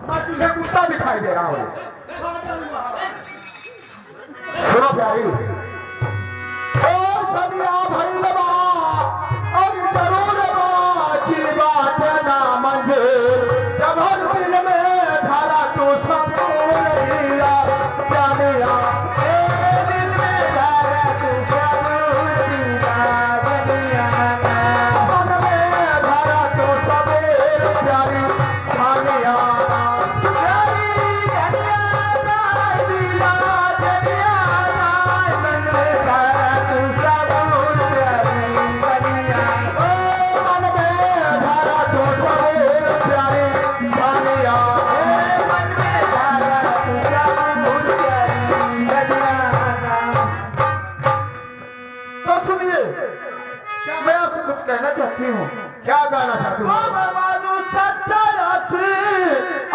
मैं तुझे कुत्ता दिखाई दे रहा हूँ। सुनो प्यारी, ओ सदिया भैलवा अब जरूर की बात ना मंजूर, जब हर दिल में धारा तू सब लिया क्या मिला दिल में धारा तू सब लिया दुनिया मन में धारा तू सब प्यारी खानिया प्यारी दुनिया दिया दुनिया मन में धारा तू सब प्यारी दुनिया ओ मन में धारा तू सब प्यारी खानिया मन में धारा तू सब प्यारी दुनिया। तो सुनिए, मैं आपसे कुछ कहना चाहती हूँ। क्या गाना चाहती हूँ?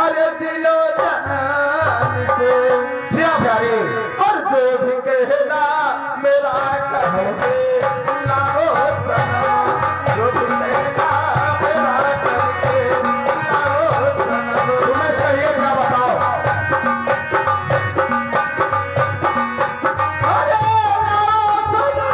अरे दिलो जान से सिया प्यारे, और जो भी कहना मेरा कहते लाओ सनम, जो भी कहना मेरा कहते लाओ सनम। तुम्हें चाहिए क्या बताओ? अरे लाओ सनम,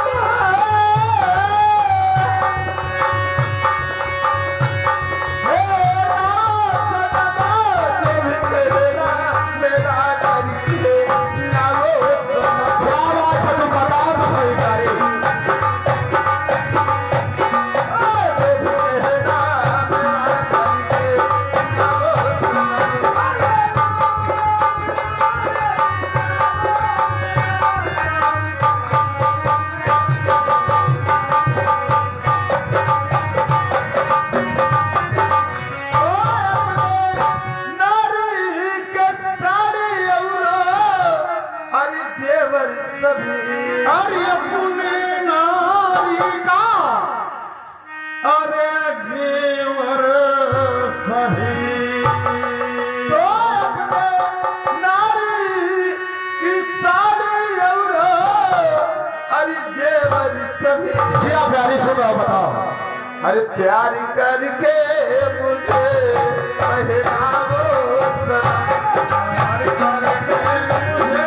अरे अपने नारी का अरे जेवर सभी, तो अपने नारी की सारी अरे जेवर सभी। क्या प्यारी सुन रहा बताओ? अरे प्यारी करके मुझे पहनाओ सनम, प्यारी करके मुझे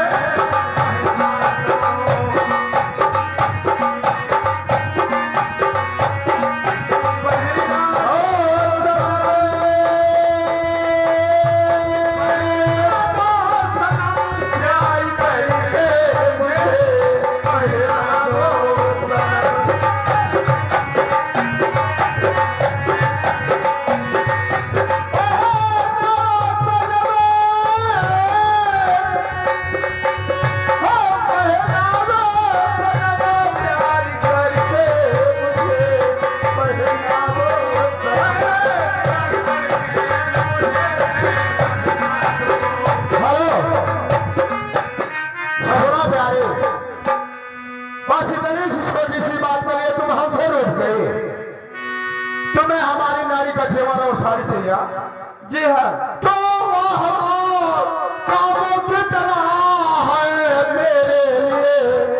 तुम्हें हमारी नारी का जेवर और साड़ी चाहिए? जी हाँ, तो वह कामों की तरह है मेरे लिए।